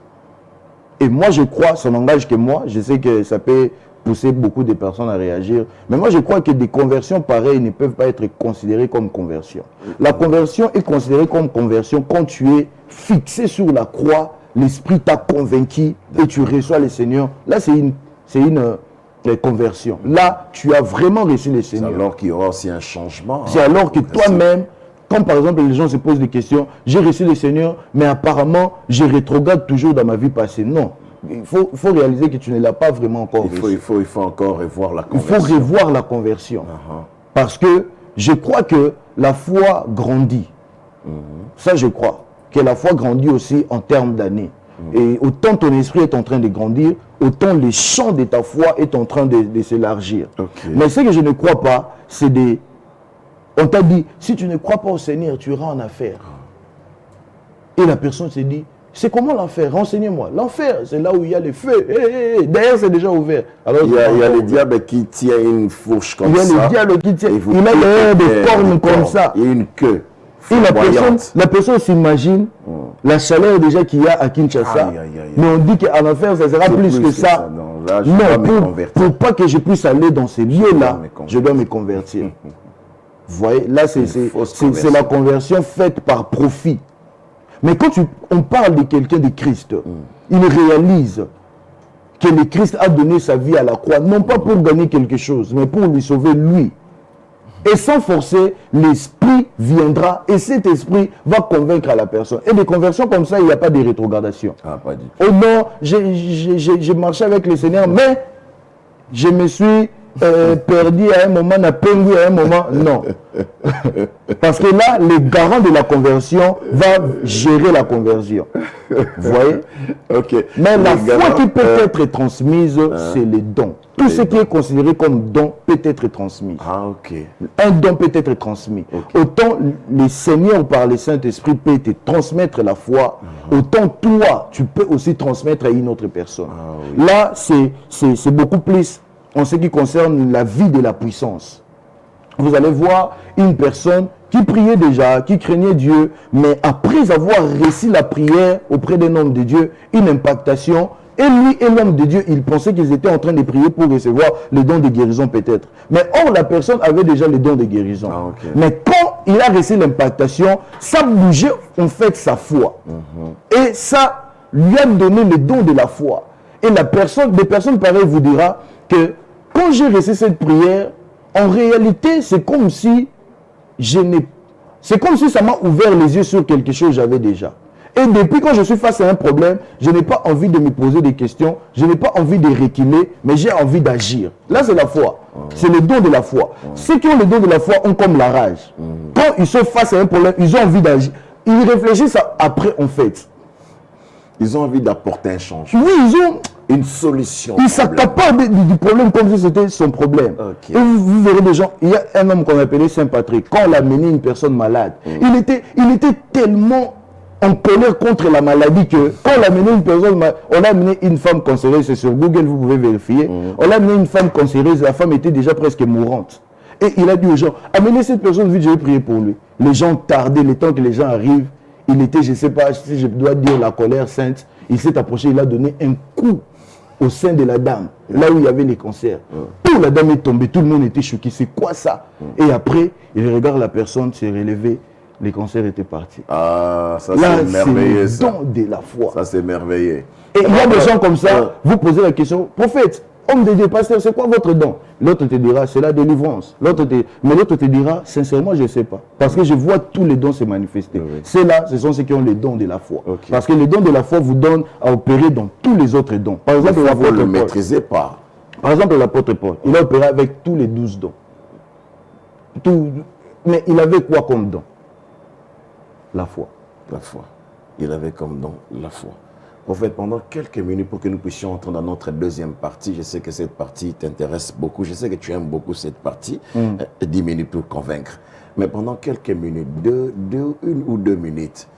Et moi, je crois, ça n'engage que moi, je sais que ça peut pousser beaucoup de personnes à réagir, mais moi, je crois que des conversions pareilles ne peuvent pas être considérées comme conversion. La conversion est considérée comme conversion quand tu es fixé sur la croix, l'Esprit t'a convaincu et tu reçois le Seigneur. Là, c'est une conversion. Là, tu as vraiment reçu le Seigneur. C'est alors qu'il y aura aussi un changement. C'est alors que toi-même, quand par exemple les gens se posent des questions, j'ai reçu le Seigneur, mais apparemment, je rétrograde toujours dans ma vie passée. Non. Il faut réaliser que tu ne l'as pas vraiment encore reçu. Il faut encore revoir la conversion. Il faut revoir la conversion. Parce que je crois que la foi grandit. Ça, je crois. Que la foi grandit aussi en termes d'années. Et autant ton esprit est en train de grandir, autant le champ de ta foi est en train de s'élargir. Mais ce que je ne crois pas, c'est des... On t'a dit, si tu ne crois pas au Seigneur, tu iras en enfer. Et la personne se dit, c'est comment l'enfer? Renseignez-moi. L'enfer, c'est là où il y a le feu. D'ailleurs, c'est déjà ouvert. Alors, il y a le diable qui tient une fourche comme ça. Il y a le diable qui tient. Il a des cornes comme ça. Il y a une queue. Et la personne s'imagine la chaleur déjà qu'il y a à Kinshasa. Mais on dit qu'à l'enfer, ça sera plus que ça. Non, pour pas que je puisse aller dans ces lieux-là, je dois me convertir. Vous voyez, là, c'est la conversion faite par profit. Mais quand on parle de quelqu'un de Christ, il réalise que le Christ a donné sa vie à la croix, non pas pour gagner quelque chose, mais pour lui sauver lui. Et sans forcer, l'esprit viendra et cet esprit va convaincre à la personne. Et des conversions comme ça, il n'y a pas de rétrogradation. Ah, pas du tout. Oh non, j'ai marché avec le Seigneur, mais je me suis perdu à un moment, n'a pendu à un moment. Non. Parce que là, le garant de la conversion va gérer la conversion. Vous voyez? Mais la foi qui peut être transmise, c'est les dons. Tout ce qui est considéré comme don peut être transmis. Un don peut être transmis. Autant le Seigneur par le Saint-Esprit peut te transmettre la foi, autant toi, tu peux aussi transmettre à une autre personne. Là, c'est beaucoup plus en ce qui concerne la vie de la puissance. Vous allez voir une personne qui priait déjà, qui craignait Dieu, mais après avoir reçu la prière auprès d'un homme de Dieu, une impactation. Et lui et l'homme de Dieu, ils pensaient qu'ils étaient en train de prier pour recevoir le don de guérison peut-être. Mais or, la personne avait déjà le don de guérison. Mais quand il a reçu l'impactation, ça bougeait en fait sa foi. Et ça lui a donné le don de la foi. Et des personnes pareilles vous dira que quand j'ai reçu cette prière, en réalité, c'est comme si ça m'a ouvert les yeux sur quelque chose que j'avais déjà. Et depuis quand je suis face à un problème, je n'ai pas envie de me poser des questions, je n'ai pas envie de reculer, mais j'ai envie d'agir. Là, c'est la foi. C'est le don de la foi. Ceux qui ont le don de la foi ont comme la rage. Quand ils sont face à un problème, ils ont envie d'agir. Ils réfléchissent après, en fait. Ils ont envie d'apporter un changement. Oui, ils ont une solution. Ils s'accaparent du problème comme si c'était son problème. Et vous verrez des gens, il y a un homme qu'on appelait Saint Patrick. Quand on a amené une personne malade, il était tellement en colère contre la maladie que quand on a amené une personne malade, on a amené une femme cancéreuse, c'est sur Google, vous pouvez vérifier. On a amené une femme cancéreuse, la femme était déjà presque mourante. Et il a dit aux gens, amenez cette personne vite, je vais prier pour lui. Les gens tardaient, le temps que les gens arrivent. Il était, je ne sais pas si je dois dire la colère sainte, il s'est approché, il a donné un coup au sein de la dame, là où il y avait les cancers. Tout la dame est tombée, tout le monde était choqué. C'est quoi ça? Et après, il regarde la personne, s'est relevée, les cancers étaient partis. Ah, ça c'est merveilleux. C'est le don de la foi. Ça c'est merveilleux. Et il y a des gens comme ça, vous posez la question, prophète, homme de Dieu, pasteur, c'est quoi votre don? L'autre te dira, c'est la délivrance. Mais l'autre te dira, sincèrement, je ne sais pas. Parce que je vois tous les dons se manifester. Ceux-là, ce sont ceux qui ont les dons de la foi. Parce que les dons de la foi vous donnent à opérer dans tous les autres dons. Par exemple, vous ne le maîtrisez pas. Par exemple, l'apôtre Paul, il a opéré avec tous les 12 dons. Mais il avait quoi comme don? La foi. La foi. Il avait comme don la foi. Prophète, pendant quelques minutes pour que nous puissions entrer dans notre deuxième partie, je sais que cette partie t'intéresse beaucoup, je sais que tu aimes beaucoup cette partie, 10 minutes pour convaincre. Mais pendant quelques minutes, une ou deux minutes,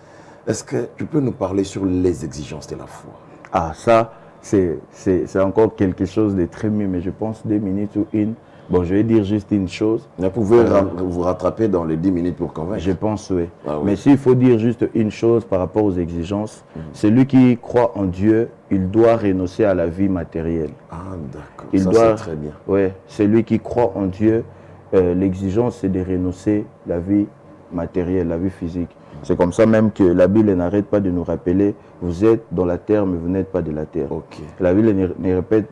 est-ce que tu peux nous parler sur les exigences de la foi? Ah, ça, c'est encore quelque chose de très mieux, mais je pense 2 minutes ou une. Bon, je vais dire juste une chose. Vous pouvez vous rattraper dans les 10 minutes pour convaincre. Je pense, oui. Ah, oui. Mais s'il faut dire juste une chose par rapport aux exigences, celui qui croit en Dieu, il doit renoncer à la vie matérielle. Ah, d'accord. Ça, c'est très bien. Oui, celui qui croit en Dieu, l'exigence, c'est de renoncer à la vie matérielle, la vie physique. C'est comme ça même que la Bible n'arrête pas de nous rappeler, vous êtes dans la terre, mais vous n'êtes pas de la terre. La Bible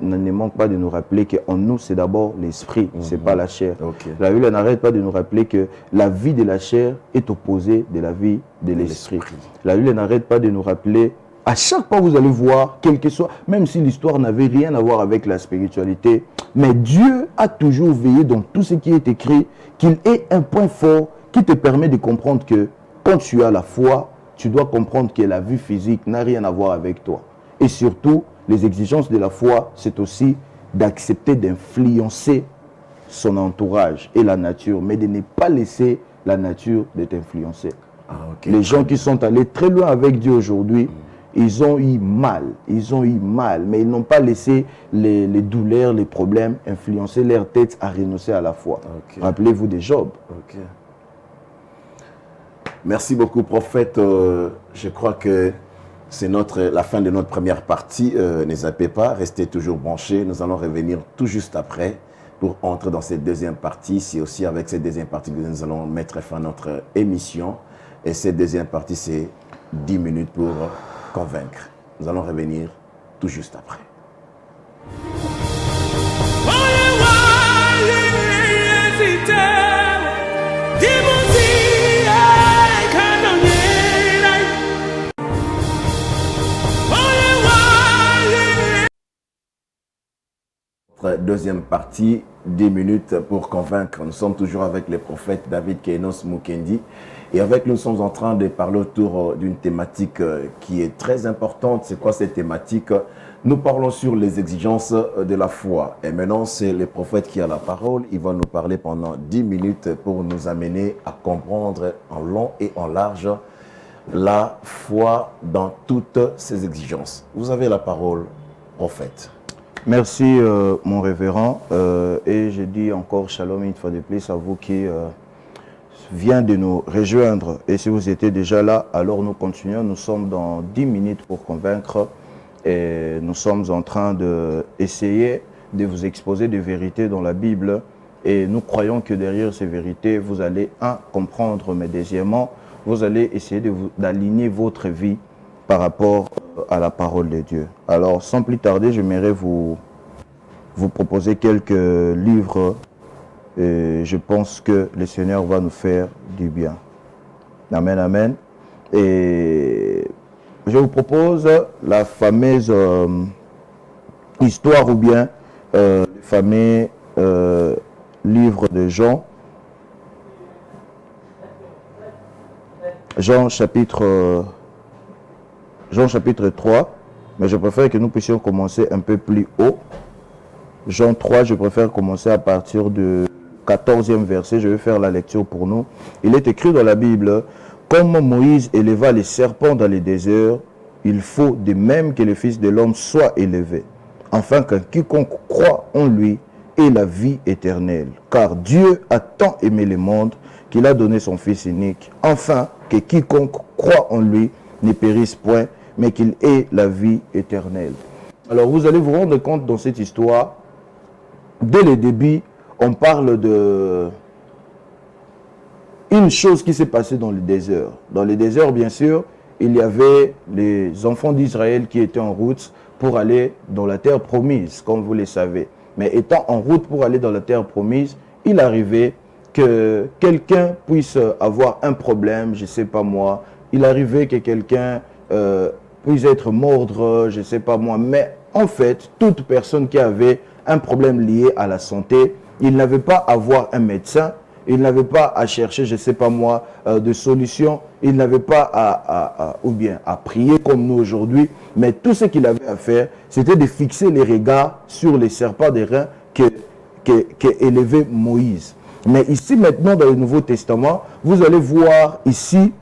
ne manque pas de nous rappeler qu'en nous, c'est d'abord l'esprit, ce n'est pas la chair. La Bible n'arrête pas de nous rappeler que la vie de la chair est opposée de la vie de l'esprit. La Bible n'arrête pas de nous rappeler, à chaque fois vous allez voir, quel que soit, même si l'histoire n'avait rien à voir avec la spiritualité, mais Dieu a toujours veillé dans tout ce qui est écrit, qu'il ait un point fort qui te permet de comprendre que quand tu as la foi, tu dois comprendre que la vie physique n'a rien à voir avec toi. Et surtout, les exigences de la foi, c'est aussi d'accepter d'influencer son entourage et la nature, mais de ne pas laisser la nature de t'influencer. Les gens qui sont allés très loin avec Dieu aujourd'hui, ils ont eu mal, mais ils n'ont pas laissé les douleurs, les problèmes influencer leur tête à renoncer à la foi. Rappelez-vous de Job. Merci beaucoup, prophète. Je crois que c'est la fin de notre première partie. Ne zappez pas, restez toujours branchés. Nous allons revenir tout juste après pour entrer dans cette deuxième partie. C'est aussi avec cette deuxième partie que nous allons mettre fin à notre émission. Et cette deuxième partie, c'est 10 minutes pour convaincre. Nous allons revenir tout juste après. Deuxième partie, 10 minutes pour convaincre. Nous sommes toujours avec le prophète David Kainos Mukendi. Et avec nous, nous sommes en train de parler autour d'une thématique qui est très importante. C'est quoi cette thématique? Nous parlons sur les exigences de la foi. Et maintenant, c'est le prophète qui a la parole. Il va nous parler pendant 10 minutes pour nous amener à comprendre en long et en large la foi dans toutes ses exigences. Vous avez la parole, prophète. Merci mon révérend et je dis encore shalom une fois de plus à vous qui vient de nous rejoindre. Et si vous étiez déjà là, alors nous continuons. Nous sommes dans 10 minutes pour convaincre et nous sommes en train d'essayer de vous exposer des vérités dans la Bible et nous croyons que derrière ces vérités, vous allez comprendre, mais deuxièmement, vous allez essayer d'aligner votre vie par rapport à la parole de Dieu. Alors, sans plus tarder, j'aimerais vous proposer quelques livres et je pense que le Seigneur va nous faire du bien. Amen, amen. Et je vous propose la fameuse histoire ou bien le fameux livre de Jean. Jean chapitre 3, mais je préfère que nous puissions commencer un peu plus haut. Jean 3, je préfère commencer à partir du 14e verset. Je vais faire la lecture pour nous. Il est écrit dans la Bible, « Comme Moïse éleva les serpents dans les déserts, il faut de même que le Fils de l'homme soit élevé, afin que quiconque croit en lui ait la vie éternelle. Car Dieu a tant aimé le monde qu'il a donné son Fils unique, afin que quiconque croit en lui ne périsse point, mais qu'il ait la vie éternelle. » Alors vous allez vous rendre compte dans cette histoire, dès le début, on parle de une chose qui s'est passée dans le désert. Dans le désert, bien sûr, il y avait les enfants d'Israël qui étaient en route pour aller dans la terre promise, comme vous le savez. Mais étant en route pour aller dans la terre promise, il arrivait que quelqu'un puisse avoir un problème, je ne sais pas moi. Il arrivait que quelqu'un puisse être mordre, je ne sais pas moi. Mais en fait, toute personne qui avait un problème lié à la santé, il n'avait pas à voir un médecin, il n'avait pas à chercher, je ne sais pas moi, de solution, il n'avait pas ou bien à prier comme nous aujourd'hui, mais tout ce qu'il avait à faire, c'était de fixer les regards sur les serpents des reins qu'élevait Moïse. Mais ici maintenant dans le Nouveau Testament, vous allez voir ici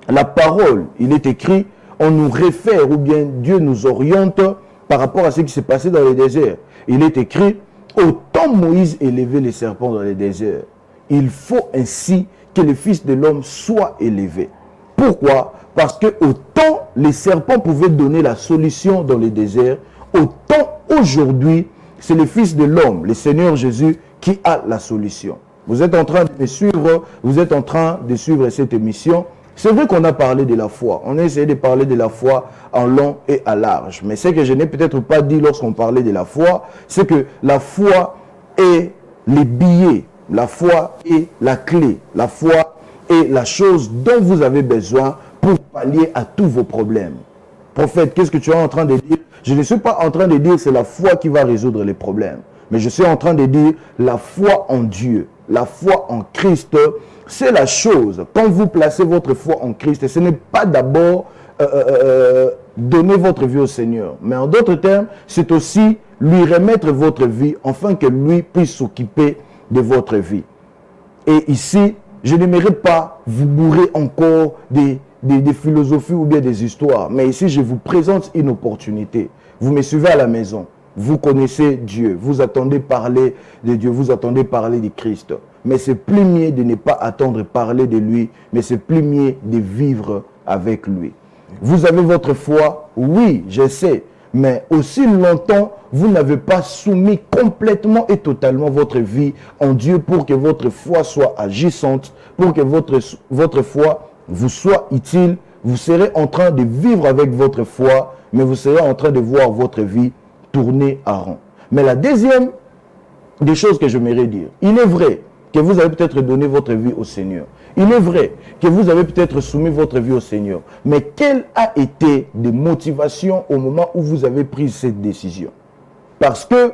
la parole, il est écrit, on nous réfère ou bien Dieu nous oriente par rapport à ce qui s'est passé dans le désert. Il est écrit, autant Moïse élevait les serpents dans le désert, il faut ainsi que le Fils de l'homme soit élevé. Pourquoi? Parce que autant les serpents pouvaient donner la solution dans le désert, autant aujourd'hui, c'est le Fils de l'homme, le Seigneur Jésus, qui a la solution. Vous êtes en train de me suivre, vous êtes en train de suivre cette émission. C'est vrai qu'on a parlé de la foi. On a essayé de parler de la foi en long et à large. Mais ce que je n'ai peut-être pas dit lorsqu'on parlait de la foi, c'est que la foi est les billets. La foi est la clé. La foi est la chose dont vous avez besoin pour pallier à tous vos problèmes. Prophète, qu'est-ce que tu es en train de dire? Je ne suis pas en train de dire que c'est la foi qui va résoudre les problèmes. Mais je suis en train de dire la foi en Dieu, la foi en Christ, c'est la chose. Quand vous placez votre foi en Christ, ce n'est pas d'abord donner votre vie au Seigneur. Mais en d'autres termes, c'est aussi lui remettre votre vie afin que lui puisse s'occuper de votre vie. Et ici, je n'aimerais pas vous bourrer encore des philosophies ou bien des histoires. Mais ici, je vous présente une opportunité. Vous me suivez à la maison. Vous connaissez Dieu. Vous attendez parler de Dieu. Vous attendez parler de Christ. Mais c'est plus mieux de ne pas attendre parler de lui. Mais c'est plus mieux de vivre avec lui. Vous avez votre foi. Oui, je sais. Mais aussi longtemps, vous n'avez pas soumis complètement et totalement votre vie en Dieu pour que votre foi soit agissante, pour que votre foi vous soit utile. Vous serez en train de vivre avec votre foi, mais vous serez en train de voir votre vie tourner à rond. Mais la deuxième des choses que j'aimerais dire, il est vrai que vous avez peut-être donné votre vie au Seigneur. Il est vrai que vous avez peut-être soumis votre vie au Seigneur. Mais quelle a été des motivations au moment où vous avez pris cette décision? Parce que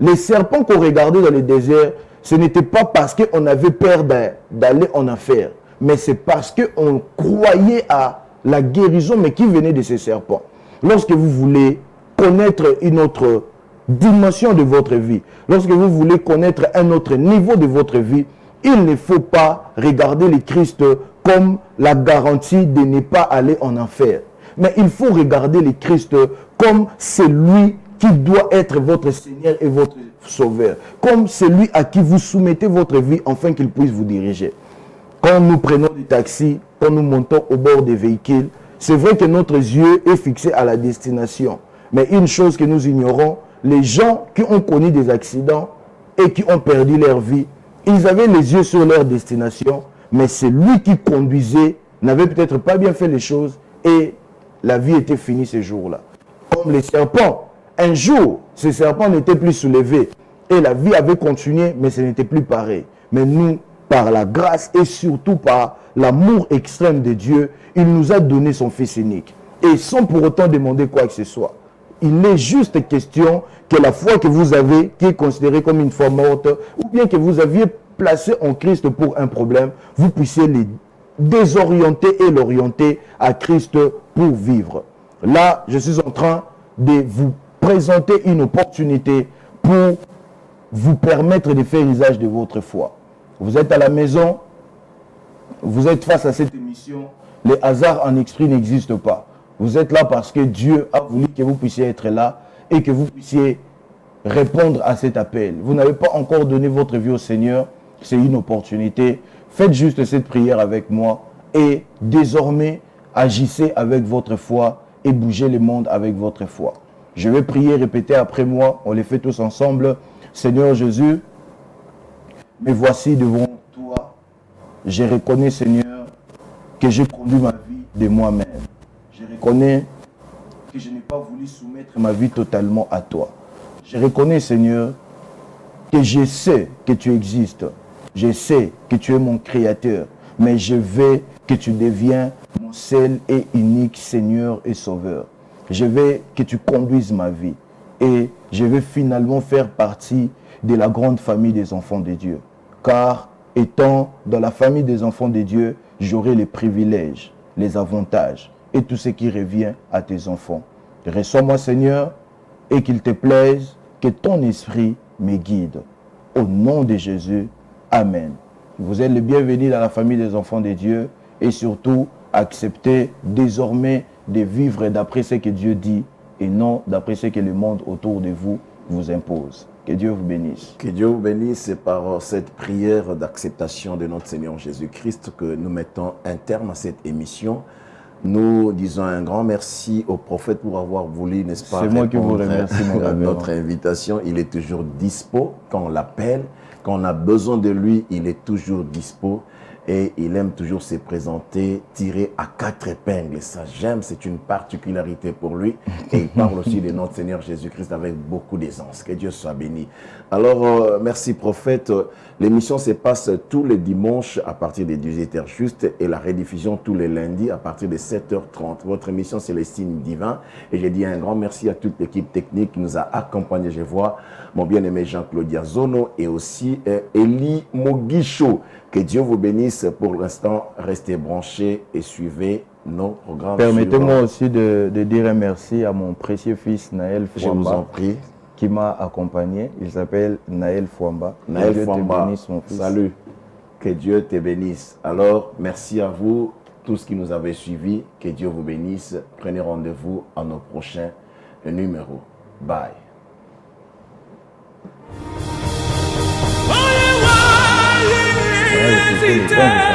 les serpents qu'on regardait dans le désert, ce n'était pas parce qu'on avait peur d'aller en enfer. Mais c'est parce qu'on croyait à la guérison, mais qui venait de ces serpents. Lorsque vous voulez connaître une autre dimension de votre vie, lorsque vous voulez connaître un autre niveau de votre vie, il ne faut pas regarder le Christ comme la garantie de ne pas aller en enfer. Mais il faut regarder le Christ comme celui qui doit être votre Seigneur et votre Sauveur. Comme celui à qui vous soumettez votre vie afin qu'il puisse vous diriger. Quand nous prenons des taxis, quand nous montons au bord des véhicules, c'est vrai que notre yeux est fixé à la destination. Mais une chose que nous ignorons, les gens qui ont connu des accidents et qui ont perdu leur vie, ils avaient les yeux sur leur destination, mais celui qui conduisait n'avait peut-être pas bien fait les choses et la vie était finie ce jour-là. Comme les serpents, un jour, ces serpents n'étaient plus soulevés et la vie avait continué, mais ce n'était plus pareil. Mais nous, par la grâce et surtout par l'amour extrême de Dieu, il nous a donné son Fils unique. Et sans pour autant demander quoi que ce soit. Il est juste question que la foi que vous avez, qui est considérée comme une foi morte, ou bien que vous aviez placé en Christ pour un problème, vous puissiez les désorienter et l'orienter à Christ pour vivre. Là, je suis en train de vous présenter une opportunité pour vous permettre de faire usage de votre foi. Vous êtes à la maison, vous êtes face à cette émission, les hasards en esprit n'existent pas. Vous êtes là parce que Dieu a voulu que vous puissiez être là et que vous puissiez répondre à cet appel. Vous n'avez pas encore donné votre vie au Seigneur, c'est une opportunité. Faites juste cette prière avec moi et désormais agissez avec votre foi et bougez le monde avec votre foi. Je vais prier, répéter après moi. On les fait tous ensemble. Seigneur Jésus, me voici devant toi. Je reconnais, Seigneur, que j'ai conduit ma vie de moi-même. Je reconnais que je n'ai pas voulu soumettre ma vie totalement à toi. Je reconnais, Seigneur, que je sais que tu existes. Je sais que tu es mon créateur. Mais je veux que tu deviens mon seul et unique Seigneur et Sauveur. Je veux que tu conduises ma vie. Et je veux finalement faire partie de la grande famille des enfants de Dieu. Car étant dans la famille des enfants de Dieu, j'aurai les privilèges, les avantages et tout ce qui revient à tes enfants. Reçois-moi, Seigneur, et qu'il te plaise que ton esprit me guide. Au nom de Jésus, Amen. Vous êtes les bienvenus dans la famille des enfants de Dieu et surtout, acceptez désormais de vivre d'après ce que Dieu dit et non d'après ce que le monde autour de vous vous impose. Que Dieu vous bénisse. Que Dieu vous bénisse. C'est par cette prière d'acceptation de notre Seigneur Jésus-Christ que nous mettons un terme à cette émission. Nous disons un grand merci au prophète pour avoir voulu, n'est-ce pas, c'est moi qui vous remercie, mon à notre invitation. Il est toujours dispo quand on l'appelle. Quand on a besoin de lui, il est toujours dispo. Et il aime toujours se présenter tiré à 4 épingles. Et ça, j'aime, c'est une particularité pour lui. Et il parle aussi de notre Seigneur Jésus-Christ avec beaucoup d'aisance. Que Dieu soit béni. Alors, merci prophète. L'émission se passe tous les dimanches à partir des 18h juste et la rediffusion tous les lundis à partir de 7h30. Votre émission, c'est les signes divins. Et j'ai dit un grand merci à toute l'équipe technique qui nous a accompagnés. Je vois mon bien-aimé Jean-Claude Diazono et aussi Elie Moguicho. Que Dieu vous bénisse. Pour l'instant, restez branchés et suivez nos programmes. Permettez-moi aussi de dire un merci à mon précieux fils Naël Fouamba. Je vous en prie. Qui m'a accompagné. Il s'appelle Naël Fouamba. Naël Dieu Fouamba, te bénisse, mon fils. Salut. Que Dieu te bénisse. Alors, merci à vous, tous qui nous avez suivis. Que Dieu vous bénisse. Prenez rendez-vous à nos prochains numéros. Bye. Ouais,